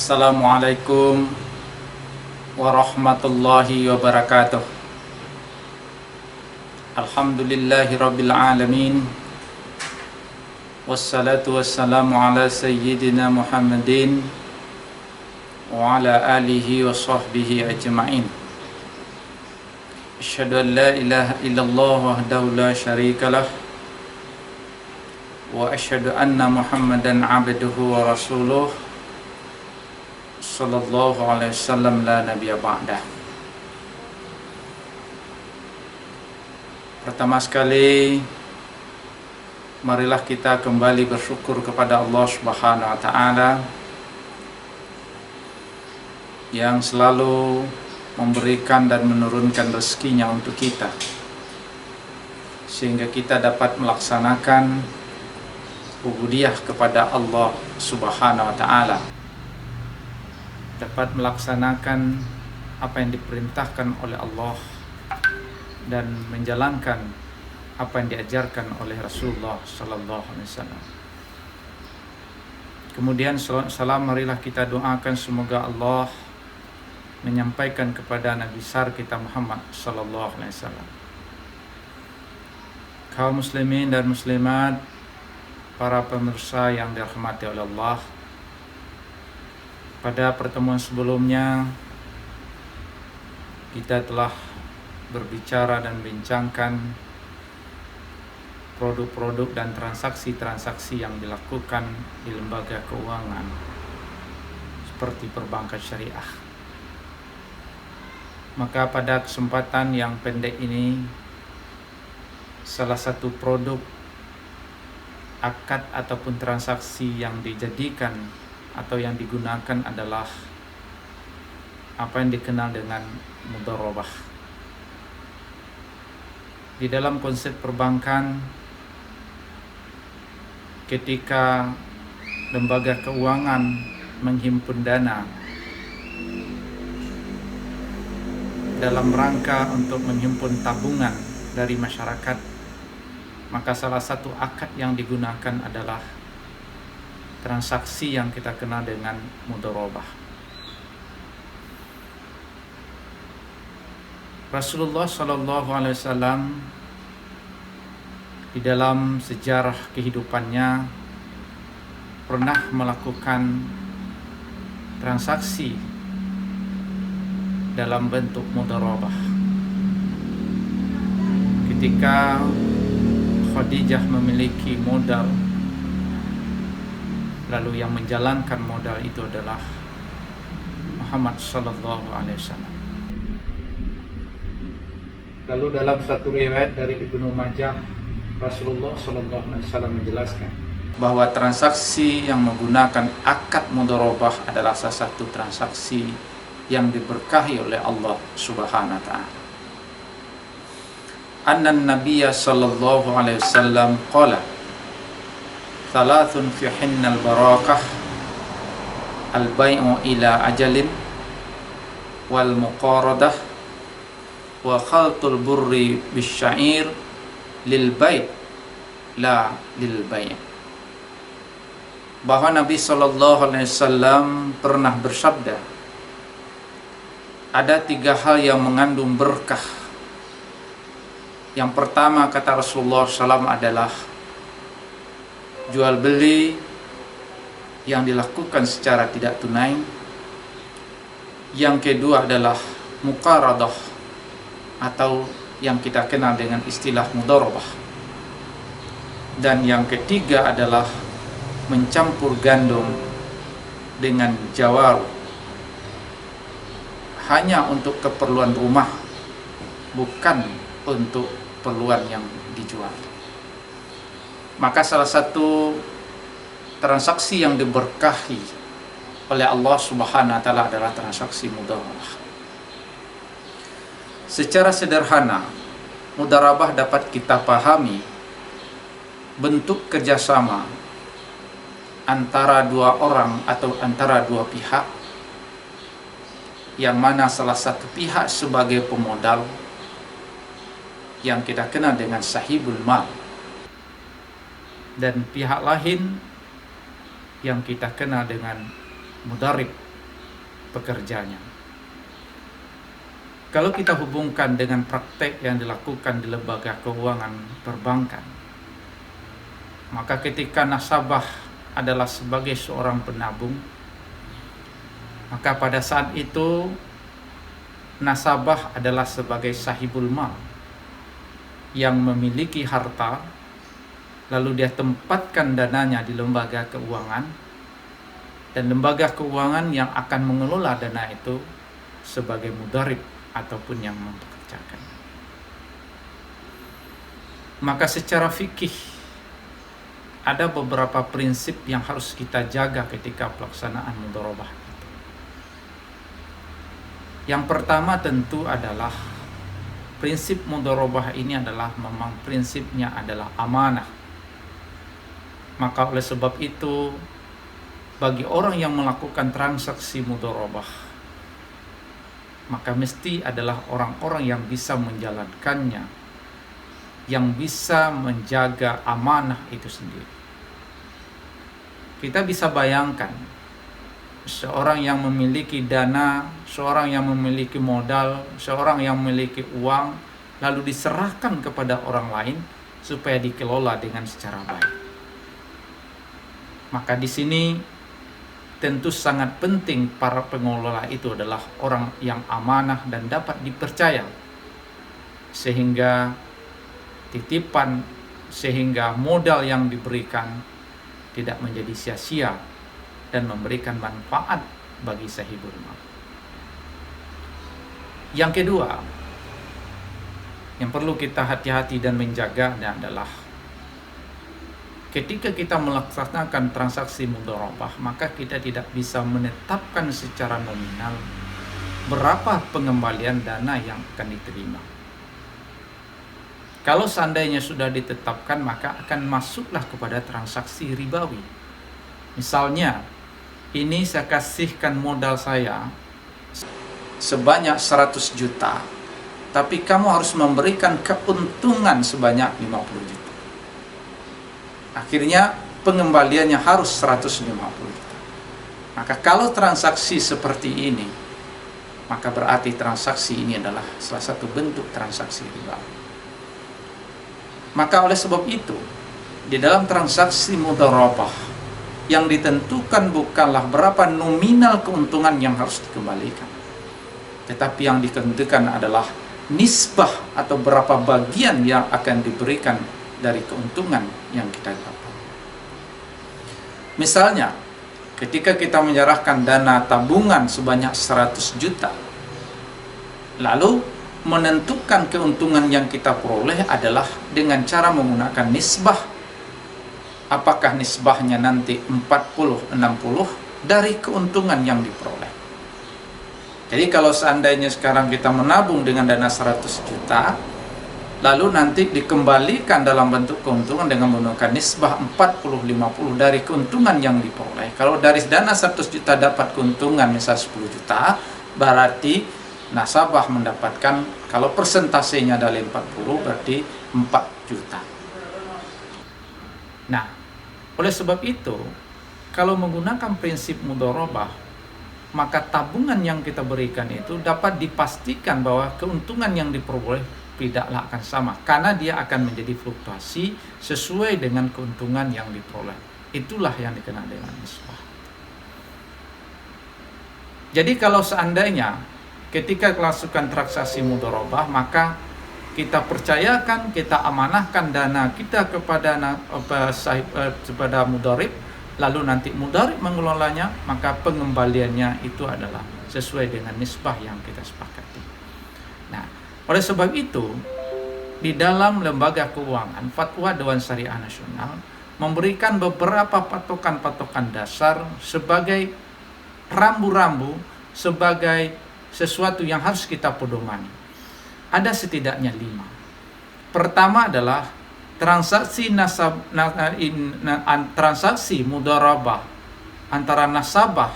Assalamualaikum warahmatullahi wabarakatuh. Alhamdulillahi rabbil alamin. Wassalatu wassalamu ala sayyidina Muhammadin wa ala alihi wa sahbihi ajma'in. Asyhadu an la ilaha illallah wahdahu la syarikalah wa asyhadu anna Muhammadan abduhu wa rasuluh sallallahu alaihi wasallam la nabiyya ba'dah. Pertama sekali, marilah kita kembali bersyukur kepada Allah Subhanahu wa taala yang selalu memberikan dan menurunkan rezekinya untuk kita, sehingga kita dapat melaksanakan ubudiyah kepada Allah Subhanahu wa taala, dapat melaksanakan apa yang diperintahkan oleh Allah dan menjalankan apa yang diajarkan oleh Rasulullah sallallahu alaihi wasallam. Kemudian salam marilah kita doakan semoga Allah menyampaikan kepada Nabi besar kita Muhammad sallallahu alaihi wasallam. Kaum muslimin dan muslimat, para pemirsa yang dirahmati oleh Allah, pada pertemuan sebelumnya kita telah berbicara dan bincangkan produk-produk dan transaksi-transaksi yang dilakukan di lembaga keuangan seperti perbankan syariah. Maka pada kesempatan yang pendek ini, salah satu produk akad ataupun transaksi yang dijadikan atau yang digunakan adalah apa yang dikenal dengan mudharabah. Di dalam konsep perbankan, ketika lembaga keuangan menghimpun dana dalam rangka untuk menghimpun tabungan dari masyarakat, maka salah satu akad yang digunakan adalah transaksi yang kita kenal dengan mudharabah. Rasulullah sallallahu alaihi wasallam di dalam sejarah kehidupannya pernah melakukan transaksi dalam bentuk mudharabah. Ketika Khadijah memiliki modal, lalu yang menjalankan modal itu adalah Muhammad sallallahu alaihi wasallam. Lalu dalam satu riwayat dari Ibnu Majah, Rasulullah sallallahu alaihi wasallam menjelaskan bahwa transaksi yang menggunakan akad mudharabah adalah salah satu transaksi yang diberkahi oleh Allah Subhanahu wa taala. Annan Nabiyya sallallahu alaihi wasallam qala thalathun fi hinnal barakah al-bai'u ila ajalin wal muqaradah wa khaltul burri bisya'ir lil bai' la lil bai'. Bahwa Nabi sallallahu alaihi wasallam pernah bersabda, ada tiga hal yang mengandung berkah. Yang pertama, kata Rasulullah SAW, adalah jual beli yang dilakukan secara tidak tunai. Yang kedua adalah muqaradah atau yang kita kenal dengan istilah mudharabah. Dan yang ketiga adalah mencampur gandum dengan jawar hanya untuk keperluan rumah, bukan untuk keperluan yang dijual. Maka salah satu transaksi yang diberkahi oleh Allah Subhanahu wa taala adalah transaksi mudharabah. Secara sederhana, mudharabah dapat kita pahami bentuk kerjasama antara dua orang atau antara dua pihak, yang mana salah satu pihak sebagai pemodal yang kita kenal dengan sahibul mal, dan pihak lain yang kita kenal dengan mudarib pekerjanya. Kalau kita hubungkan dengan praktek yang dilakukan di lembaga keuangan perbankan, maka ketika nasabah adalah sebagai seorang penabung, maka pada saat itu nasabah adalah sebagai sahibul mal yang memiliki harta, lalu dia tempatkan dananya di lembaga keuangan, dan lembaga keuangan yang akan mengelola dana itu sebagai mudharib ataupun yang mempekerjakan. Maka secara fikih ada beberapa prinsip yang harus kita jaga ketika pelaksanaan mudharabah. Yang pertama tentu adalah prinsip mudharabah ini adalah memang prinsipnya adalah amanah. Maka oleh sebab itu bagi orang yang melakukan transaksi mudharabah, maka mesti adalah orang-orang yang bisa menjalankannya, yang bisa menjaga amanah itu sendiri. Kita bisa bayangkan seorang yang memiliki dana, seorang yang memiliki modal, seorang yang memiliki uang, lalu diserahkan kepada orang lain supaya dikelola dengan secara baik. Maka di sini tentu sangat penting para pengelola itu adalah orang yang amanah dan dapat dipercaya, sehingga titipan, sehingga modal yang diberikan tidak menjadi sia-sia dan memberikan manfaat bagi sahibul mal. Yang kedua, yang perlu kita hati-hati dan menjaga adalah ketika kita melaksanakan transaksi mudharabah, maka kita tidak bisa menetapkan secara nominal berapa pengembalian dana yang akan diterima. Kalau seandainya sudah ditetapkan, maka akan masuklah kepada transaksi ribawi. Misalnya, ini saya kasihkan modal saya sebanyak 100 juta, tapi kamu harus memberikan keuntungan sebanyak 50 juta. Akhirnya pengembaliannya harus 150 juta. Maka kalau transaksi seperti ini, maka berarti transaksi ini adalah salah satu bentuk transaksi riba. Maka oleh sebab itu, di dalam transaksi mudharabah yang ditentukan bukanlah berapa nominal keuntungan yang harus dikembalikan, tetapi yang ditentukan adalah nisbah atau berapa bagian yang akan diberikan dari keuntungan yang kita dapat. Misalnya, ketika kita menyerahkan dana tabungan sebanyak 100 juta, lalu menentukan keuntungan yang kita peroleh adalah dengan cara menggunakan nisbah. Apakah nisbahnya nanti 40-60 dari keuntungan yang diperoleh. Jadi kalau seandainya sekarang kita menabung dengan dana 100 juta, lalu nanti dikembalikan dalam bentuk keuntungan dengan menggunakan nisbah 40-50 dari keuntungan yang diperoleh. Kalau dari dana 100 juta dapat keuntungan misal 10 juta, berarti nasabah mendapatkan, kalau persentasenya dari 40, berarti 4 juta. Nah, oleh sebab itu, kalau menggunakan prinsip mudharabah, maka tabungan yang kita berikan itu dapat dipastikan bahwa keuntungan yang diperoleh tidaklah akan sama, karena dia akan menjadi fluktuasi sesuai dengan keuntungan yang diperoleh. Itulah yang dikenal dengan nisbah. Jadi kalau seandainya ketika melakukan transaksi mudharabah, maka kita percayakan, kita amanahkan dana kita kepada mudharib, lalu nanti mudharib mengelolanya, maka pengembaliannya itu adalah sesuai dengan nisbah yang kita sepakati. Nah, oleh sebab itu, di dalam lembaga keuangan, Fatwa Dewan Syariah Nasional memberikan beberapa patokan-patokan dasar sebagai rambu-rambu, sebagai sesuatu yang harus kita pedomani. Ada setidaknya 5. Pertama adalah transaksi transaksi mudharabah antara nasabah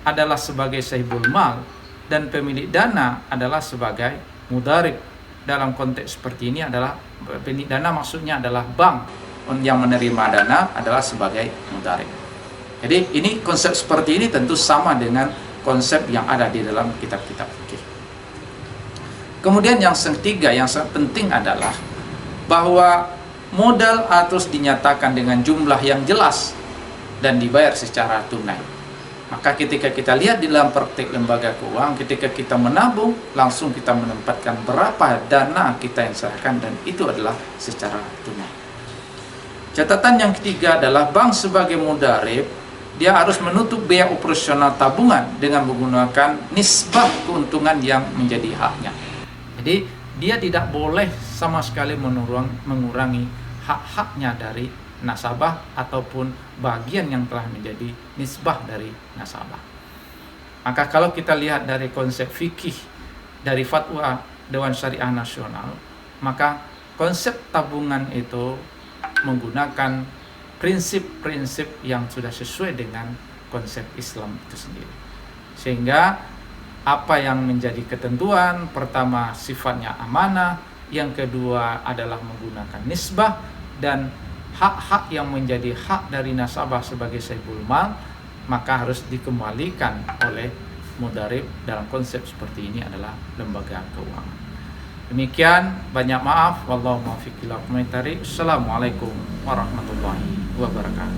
adalah sebagai sahibul mal dan pemilik dana adalah sebagai mudharib. Dalam konteks seperti ini adalah pemilik dana, maksudnya adalah bank yang menerima dana adalah sebagai mudharib. Jadi ini konsep seperti ini tentu sama dengan konsep yang ada di dalam kitab-kitab fikih. Kemudian yang ketiga yang sangat penting adalah bahwa modal harus dinyatakan dengan jumlah yang jelas dan dibayar secara tunai. Maka ketika kita lihat di dalam praktik lembaga keuangan, ketika kita menabung, langsung kita menempatkan berapa dana kita yang serahkan, dan itu adalah secara tunai. Catatan yang ketiga adalah bank sebagai mudarib, dia harus menutup biaya operasional tabungan dengan menggunakan nisbah keuntungan yang menjadi haknya. Jadi dia tidak boleh sama sekali mengurangi hak-haknya dari nasabah ataupun bagian yang telah menjadi nisbah dari nasabah. Maka kalau kita lihat dari konsep fikih dari fatwa Dewan Syariah Nasional, maka konsep tabungan itu menggunakan prinsip-prinsip yang sudah sesuai dengan konsep Islam itu sendiri. Sehingga apa yang menjadi ketentuan, pertama sifatnya amanah, yang kedua adalah menggunakan nisbah, dan hak-hak yang menjadi hak dari nasabah sebagai saibul mal maka harus dikembalikan oleh mudarib. Dalam konsep seperti ini adalah lembaga keuangan. Demikian, banyak maaf. Wallahu muwaffiq ila aqwamit thoriq. Assalamualaikum warahmatullahi wabarakatuh.